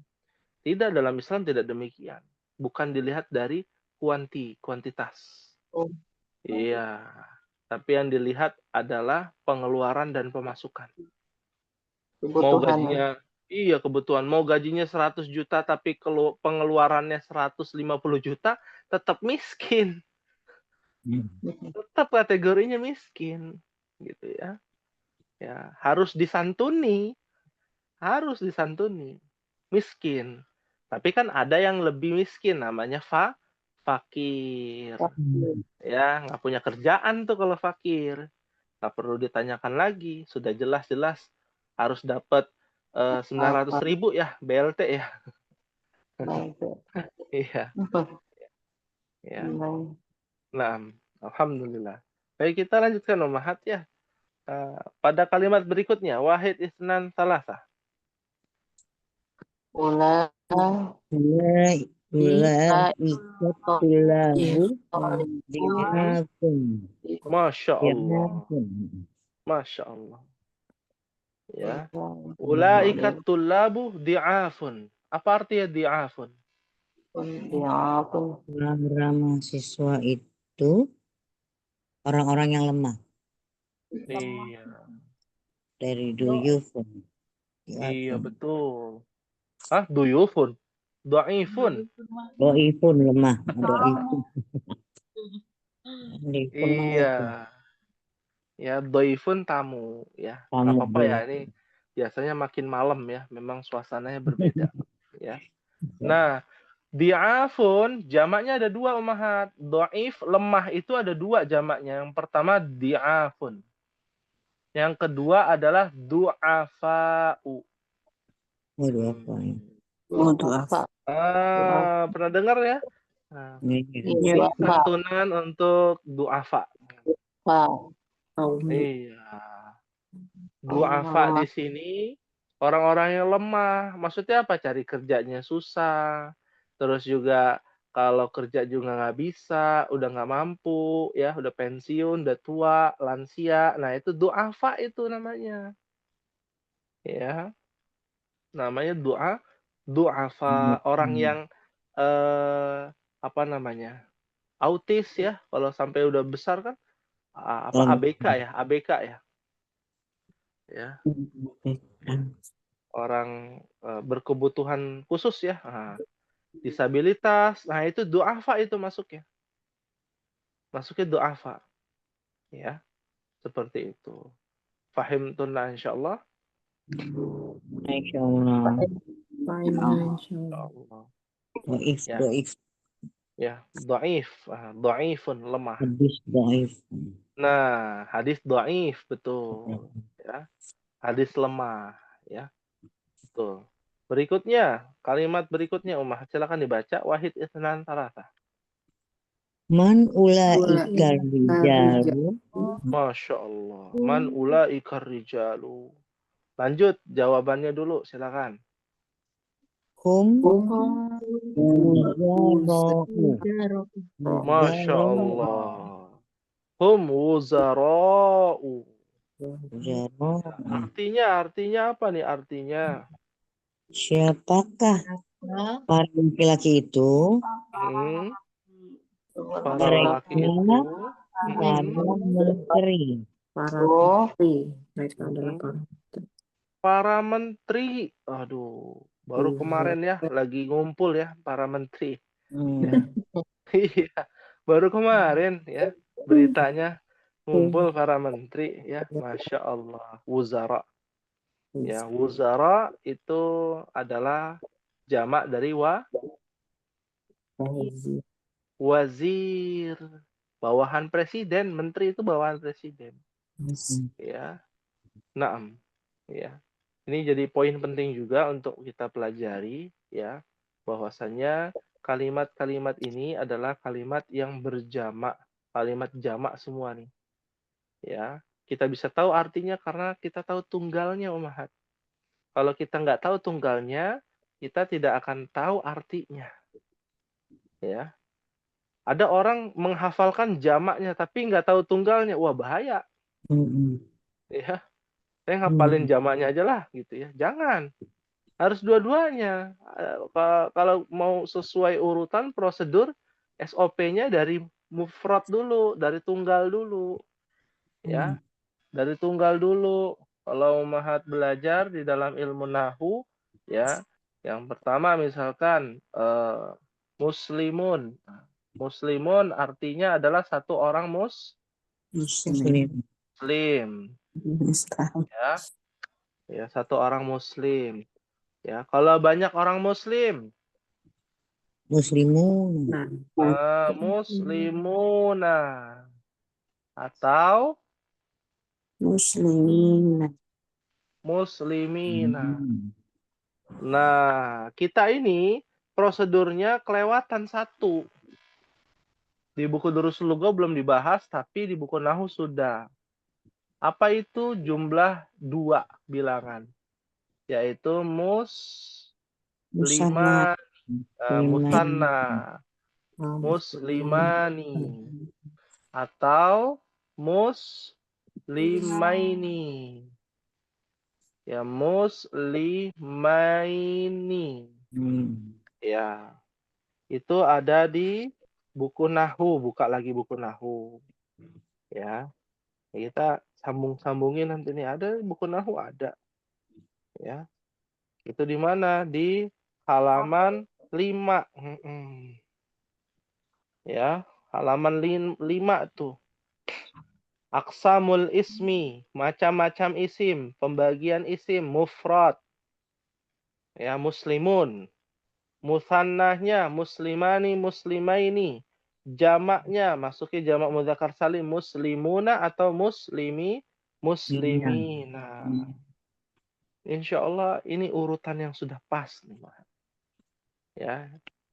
Tidak, dalam Islam tidak demikian. Bukan dilihat dari kuantitas. Oh. Iya. Tapi yang dilihat adalah pengeluaran dan pemasukan. Mau gajinya, iya kebutuhan. Mau gajinya 100 juta tapi pengeluarannya 150 juta, tetap miskin. Tetap kategorinya miskin. Gitu ya. Ya, harus disantuni. Harus disantuni. Miskin. Tapi kan ada yang lebih miskin, namanya fakir. Ya, nggak punya kerjaan tuh kalau fakir. Nggak perlu ditanyakan lagi. Sudah jelas-jelas harus dapat 900.000 ya, BLT ya. Iya. Ya. Nah, alhamdulillah. Baik, kita lanjutkan Umahat ya. Pada kalimat berikutnya, wahid isnan salasa. Masya Allah. Masya Allah. Ya. Ulaikat tullabu di'afun. Apa artinya di'afun? Di'afun. Para mahasiswa itu orang-orang yang lemah. Iya. Dari duyufun. Iya, betul. Duyufun. Dhaifun. Doifun lemah. Doifun. Doifun mah Iya. itu. Ya, dhaifun tamu ya. Nggak Tamu apa-apa ya, boleh. ini biasanya makin malam ya, memang suasananya berbeda ya. Nah, di'afun jamaknya ada dua ummahat. Dhaif lemah itu ada dua jamaknya. Yang pertama di'afun. Yang kedua adalah du'afa'u. Waduh apa ya? Du'afa. Pernah dengar ya? Nah, Iya. ini santunan untuk du'afa. Kaum Iya. Du'afa di sini orang-orang yang lemah. Maksudnya apa? Cari kerjanya susah. Terus juga kalau kerja juga nggak bisa, udah nggak mampu, ya udah pensiun, udah tua, lansia. Nah itu du'afa itu namanya. Ya, namanya du'afa. Orang yang apa namanya? Autis ya. Kalau sampai udah besar kan ABK ya, ABK ya. Ya, orang berkebutuhan khusus ya. Disabilitas. Nah, itu du'afa itu masuknya. Masuknya du'afa. Ya, seperti itu. Fahimtunna insyaallah. Insyaallah. Insyaallah. Doif, Ya. doif. Ya, dhaif. Dhaifun lemah. Hadis doif. Nah, hadis dhaif betul. Ya. Hadis lemah, ya. Betul. Berikutnya, kalimat berikutnya Ummah, silakan dibaca. Wahid isnan salasa. Man ulaika rijalu. Masya Allah. Man ulaika rijalu. Lanjut, jawabannya dulu, silakan. Hum wuzara'u. Masya Allah. Hum wuzara'u. Artinya apa nih artinya? Siapakah para laki-laki itu? Para laki itu. Para menteri. Mereka adalah Para menteri. Aduh, baru kemarin ya lagi ngumpul ya para menteri. Iya, baru kemarin ya beritanya ngumpul para menteri ya, Masya Allah. Wuzara. Ya, wuzara itu adalah jamak dari wazir. Bawahan presiden, menteri itu bawahan presiden. Ya. Naam. Ya. Ini jadi poin penting juga untuk kita pelajari ya, bahwasannya kalimat-kalimat ini adalah kalimat yang berjamak, kalimat jamak semua nih. Ya, kita bisa tahu artinya karena kita tahu tunggalnya Ummahat. Kalau kita nggak tahu tunggalnya, kita tidak akan tahu artinya. Ya. Ada orang menghafalkan jamaknya tapi nggak tahu tunggalnya, wah bahaya. Ya, saya ngapalin jamaknya aja lah gitu ya. Jangan. Harus dua-duanya. Kalau mau sesuai urutan prosedur SOP-nya dari mufrad dulu, dari tunggal dulu. Ya. Dari tunggal dulu. Kalau Mahat belajar di dalam ilmu nahu ya, yang pertama misalkan muslimun. Muslimun artinya adalah satu orang muslim. Ya. Ya, satu orang muslim. Ya, kalau banyak orang muslim, Muslimun. muslimuna atau muslimina. Nah, kita ini prosedurnya kelewatan satu. Di buku Durusul Lugha belum dibahas, tapi di buku Nahu sudah. Apa itu jumlah dua bilangan? Yaitu musliman, musanna, muslimani, atau muslimaini. Ya, muslimaini. Itu ada di buku Nahwu, buka lagi buku Nahwu. Ya. Kita sambung-sambungin nanti nih, ada buku Nahwu ada. Ya. Itu di mana? Di halaman 5. Ya, halaman 5 tuh. Aqsamul ismi, macam-macam isim, pembagian isim, mufrad. Ya, muslimun. Musannahnya muslimani, muslimaini. Jamaknya masuki jamak mudzakkar salim, muslimuna atau muslimina. Insya Allah ini urutan yang sudah pas nih, Mas. Ya,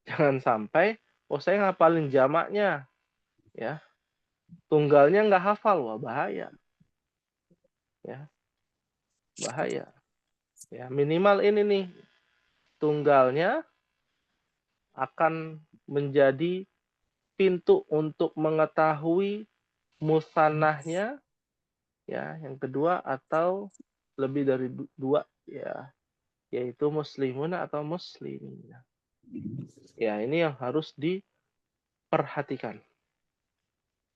jangan sampai saya ngapalin jamaknya, ya, tunggalnya nggak hafal, wah bahaya, ya, bahaya, ya, minimal ini nih, tunggalnya akan menjadi pintu untuk mengetahui musannahnya, ya, yang kedua atau lebih dari 2, ya, yaitu muslimun atau muslimina. Ya, ini yang harus diperhatikan.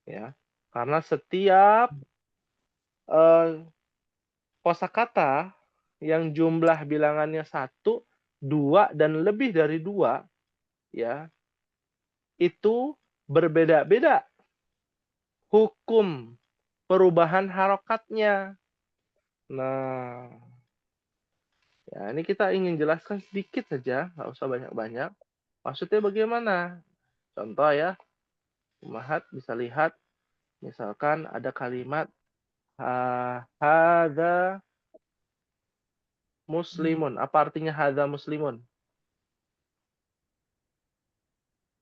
Ya, karena setiap kosakata yang jumlah bilangannya 1, 2 dan lebih dari 2, ya, itu berbeda-beda hukum perubahan harokatnya. Nah, ya, ini kita ingin jelaskan sedikit saja, nggak usah banyak-banyak. Maksudnya bagaimana? Contoh ya, Umahat bisa lihat, misalkan ada kalimat hadza muslimun. Apa artinya hadza muslimun?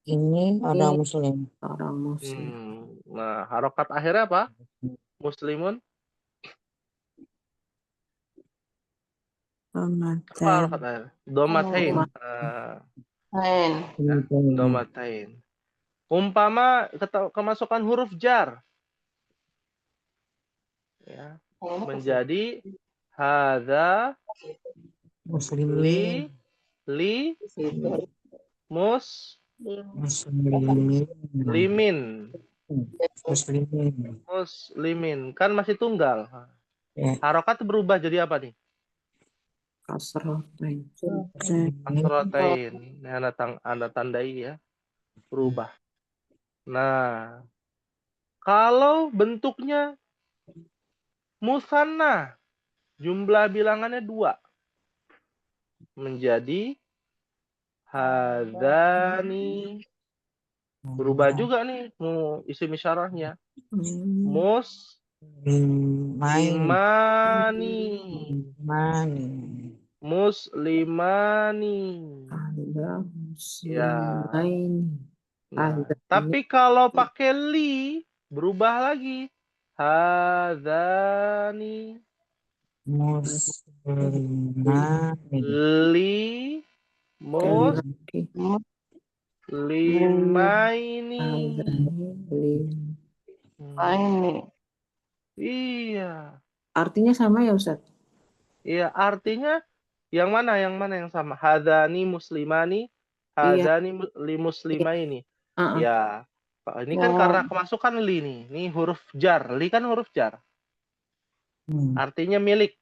Ini orang Muslim. Orang Muslim. Nah, harokat akhirnya apa? Muslimun. Apa harokat akhir? Domatain. Domatain. Umpama kemasukan huruf jar, ya, menjadi hadza Muslimin. li Muslimin. Muslimin. Kan masih tunggal. Ya. Harokat berubah jadi apa nih? Kasrotain. Kasrotain. Ini anda tandai ya. Berubah. Nah, kalau bentuknya musanna, jumlah bilangannya 2, menjadi hadani. Berubah juga nih isim isyarahnya. Muslimani. Ada Ya. muslimain. Nah, tapi kalau pakai li, berubah lagi. Hadzani. Li muslimaini. Iya. Artinya sama ya, Ustaz? Iya, artinya yang mana yang sama? Hadzani muslimani, hadzani li muslimaini. Ya. Ini kan karena kemasukan li nih. Ini huruf jar. Li kan huruf jar. Artinya milik.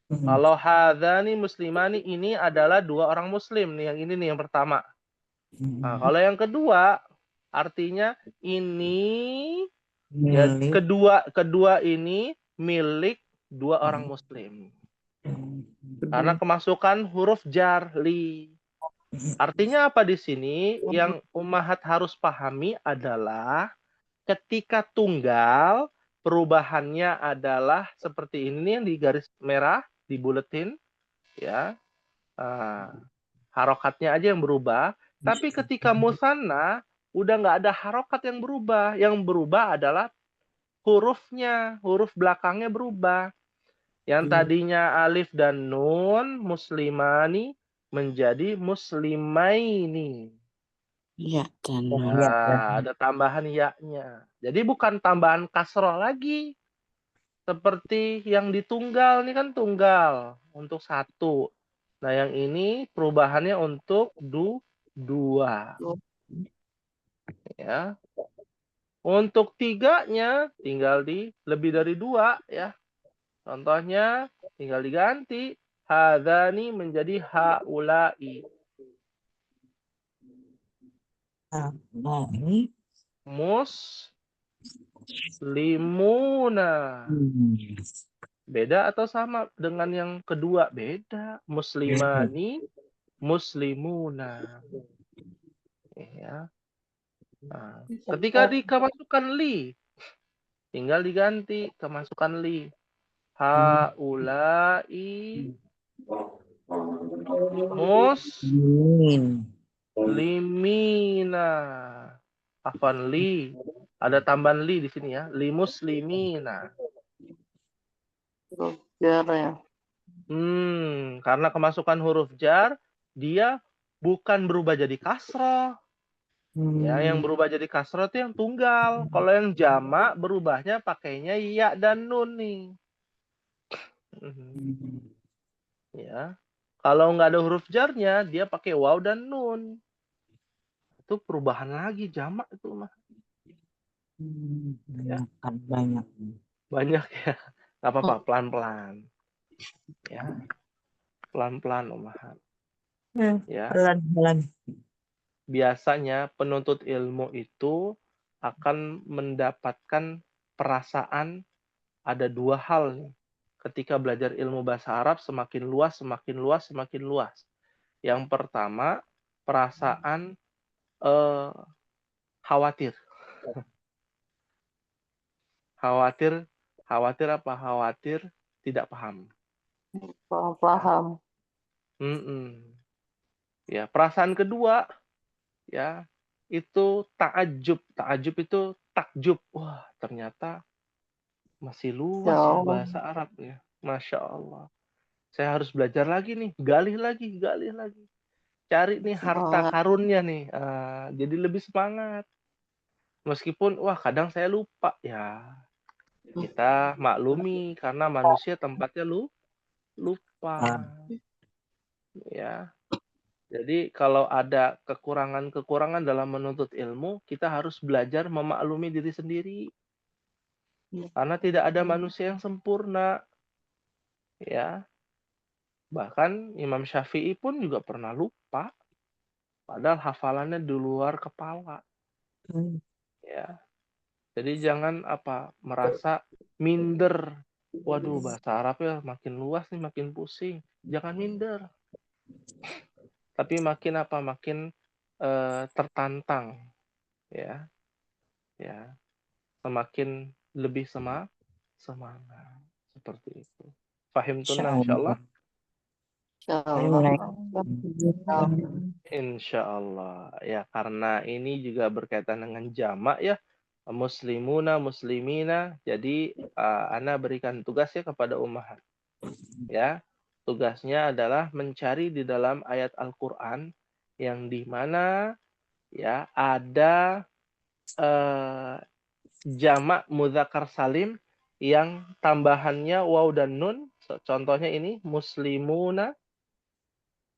Kalau hadzani muslimani ini adalah 2 orang muslim nih, yang ini nih yang pertama. Nah, kalau yang kedua artinya ini ya, kedua ini milik 2 orang muslim. Karena kemasukan huruf jar li. Artinya apa di sini? Yang Ummahat harus pahami adalah ketika tunggal perubahannya adalah seperti ini yang di garis merah di buletin, ya, harokatnya aja yang berubah. Tapi ketika musanna udah nggak ada harokat yang berubah. Yang berubah adalah hurufnya, huruf belakangnya berubah. Yang tadinya alif dan nun muslimani menjadi muslimaini. Iya, Nah, ada tambahan ya-nya. Jadi bukan tambahan kasroh lagi. Seperti yang ditunggal, ini kan tunggal untuk 1. Nah, yang ini perubahannya untuk 2. Ya. Untuk 3-nya tinggal di lebih dari 2 ya. Contohnya tinggal diganti hadzani menjadi haula'i. Ini. Muslimuna. Beda atau sama dengan yang kedua? Beda. Muslimani, muslimuna. Ya. Nah, ketika dikemasukan li, tinggal diganti kemasukan li. Haulai muslimina. Afan li. Ada tambahan li di sini ya. Li muslimina. Jar ya. Karena kemasukan huruf jar, dia bukan berubah jadi kasroh. Ya, yang berubah jadi kasroh itu yang tunggal. Kalau yang jamak berubahnya pakainya ya dan nun nih. Ya. Kalau nggak ada huruf jarnya, dia pakai waw dan nun. Itu perubahan lagi jamak itu mah. Ya. Banyak. Banyak ya. Nggak apa-apa, pelan-pelan. Ya. Pelan-pelan Umahat. Ya. Pelan-pelan. Biasanya penuntut ilmu itu akan mendapatkan perasaan ada 2 hal nih. Ketika belajar ilmu bahasa Arab semakin luas, semakin luas, semakin luas. Yang pertama, perasaan khawatir. Khawatir apa? Khawatir tidak paham. Paham. Ya, perasaan kedua ya itu ta'ajub. Ta'ajub itu takjub. Wah, ternyata masih luas ya bahasa Arab ya. Masya Allah. Saya harus belajar lagi nih. Gali lagi. Cari nih harta karunnya nih. Jadi lebih semangat. Meskipun, wah kadang saya lupa. Ya, kita maklumi. Karena manusia tempatnya lupa. Ya. Jadi kalau ada kekurangan-kekurangan dalam menuntut ilmu, kita harus belajar memaklumi diri sendiri. Karena tidak ada manusia yang sempurna. Ya. Bahkan Imam Syafi'i pun juga pernah lupa. Padahal hafalannya di luar kepala. Ya. Jadi jangan merasa minder. Waduh, bahasa Arabnya makin luas nih, makin pusing. Jangan minder. Tapi makin tertantang. Ya. Ya. Semakin lebih semangat. Seperti itu. Fahim tunna insyaallah. Insyaallah. Ya, karena ini juga berkaitan dengan jamak ya. Muslimuna, muslimina. Jadi ana berikan tugas ya kepada ummahat. Ya. Tugasnya adalah mencari di dalam ayat Al-Qur'an yang di mana ya ada jamak mudzakkar salim yang tambahannya waw dan nun. Contohnya ini muslimuna.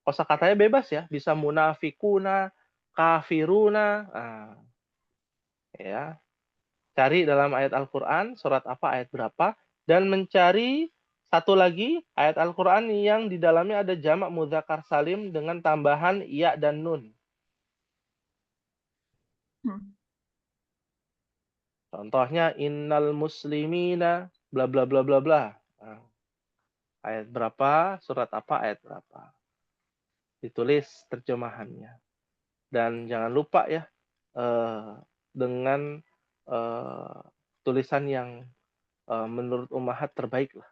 Kosakatanya bebas ya, bisa munafikuna, kafiruna. Ya. Cari dalam ayat Al-Qur'an surat apa, ayat berapa, dan mencari satu lagi ayat Al-Qur'an yang di dalamnya ada jamak mudzakkar salim dengan tambahan ya dan nun. Contohnya innal muslimina bla bla bla bla bla. Ayat berapa, surat apa, ayat berapa. Ditulis terjemahannya. Dan jangan lupa ya dengan tulisan yang menurut ummahat terbaik lah.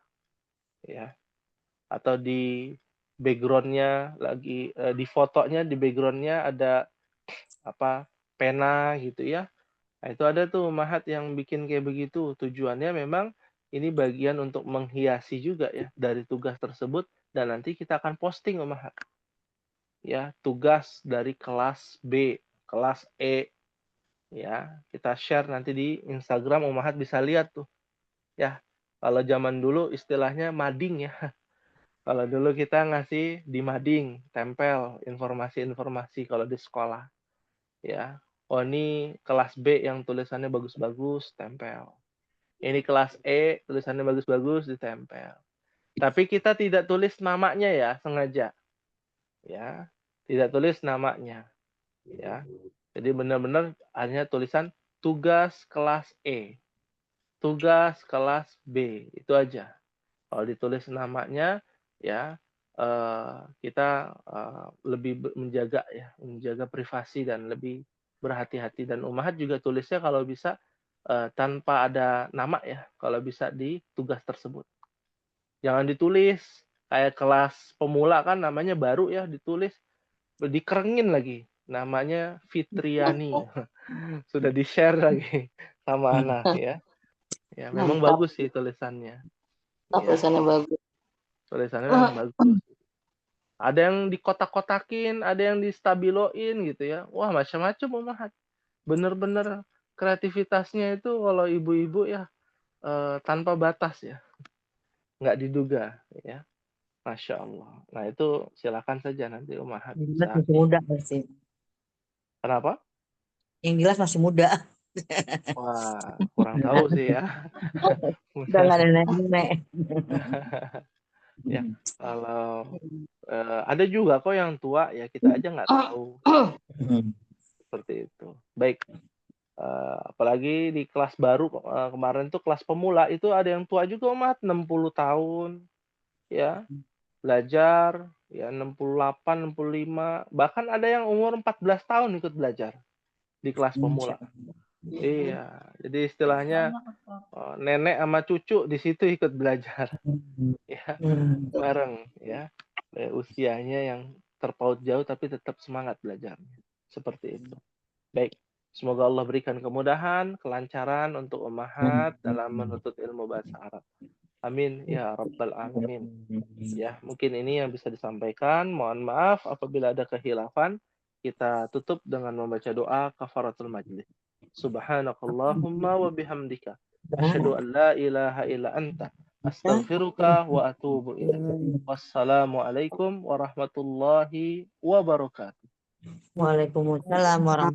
Ya. Atau di backgroundnya lagi di fotonya di backgroundnya ada pena gitu ya. Nah, itu ada tuh ummahat yang bikin kayak begitu. Tujuannya memang ini bagian untuk menghiasi juga ya dari tugas tersebut dan nanti kita akan posting ummahat. Ya, tugas dari kelas B, kelas E. Ya, kita share nanti di Instagram ummahat bisa lihat tuh. Ya, kalau zaman dulu istilahnya mading ya. Kalau dulu kita ngasih di mading, tempel informasi-informasi kalau di sekolah. Ya. Oh, ini kelas B yang tulisannya bagus-bagus, tempel. Ini kelas E, tulisannya bagus-bagus, ditempel. Tapi kita tidak tulis namanya ya, sengaja. Ya. Tidak tulis namanya. Ya. Jadi benar-benar hanya tulisan tugas kelas E. Tugas kelas B, itu aja. Kalau ditulis namanya, ya kita lebih menjaga privasi dan lebih berhati-hati. Dan ummahat juga tulisnya kalau bisa tanpa ada nama ya, kalau bisa di tugas tersebut. Jangan ditulis kayak kelas pemula kan namanya baru ya, ditulis dikerengin lagi. Namanya Fitriani. Sudah di-share lagi sama anak ya. Ya, memang Mantap. bagus sih tulisannya. Tulisannya bagus. Tulisannya memang bagus. Ada yang dikotak-kotakin, ada yang distabiloin gitu ya. Wah, macam-macam ummahat. Bener-bener kreativitasnya itu kalau ibu-ibu ya tanpa batas ya. Nggak diduga ya. Masya Allah. Nah, itu silakan saja nanti ummahat Yang jelas bisa. masih muda pasti. Kenapa? Yang jelas masih muda. Wah, kurang tahu sih ya. Udah nggak ada nenek-nenek. Ya, kalau ada juga kok yang tua ya, kita aja nggak tahu. Seperti itu. Baik. Apalagi di kelas baru kemarin tuh kelas pemula itu ada yang tua juga umat 60 tahun ya belajar ya 68 65 bahkan ada yang umur 14 tahun ikut belajar di kelas pemula. Iya, jadi istilahnya nenek sama cucu di situ ikut belajar ya bareng ya. Usianya yang terpaut jauh tapi tetap semangat belajarnya. Seperti itu. Baik. Semoga Allah berikan kemudahan, kelancaran untuk ummahat dalam menuntut ilmu bahasa Arab. Amin ya rabbal alamin. Ya, mungkin ini yang bisa disampaikan. Mohon maaf apabila ada kehilafan. Kita tutup dengan membaca doa kafaratul majlis. Subhanakallahumma wa bihamdika asyhadu an la ilaha illa anta astaghfiruka wa atubu ilaik. Wassalamualaikum warahmatullahi wabarakatuh. Waalaikumsalam warahmatullahi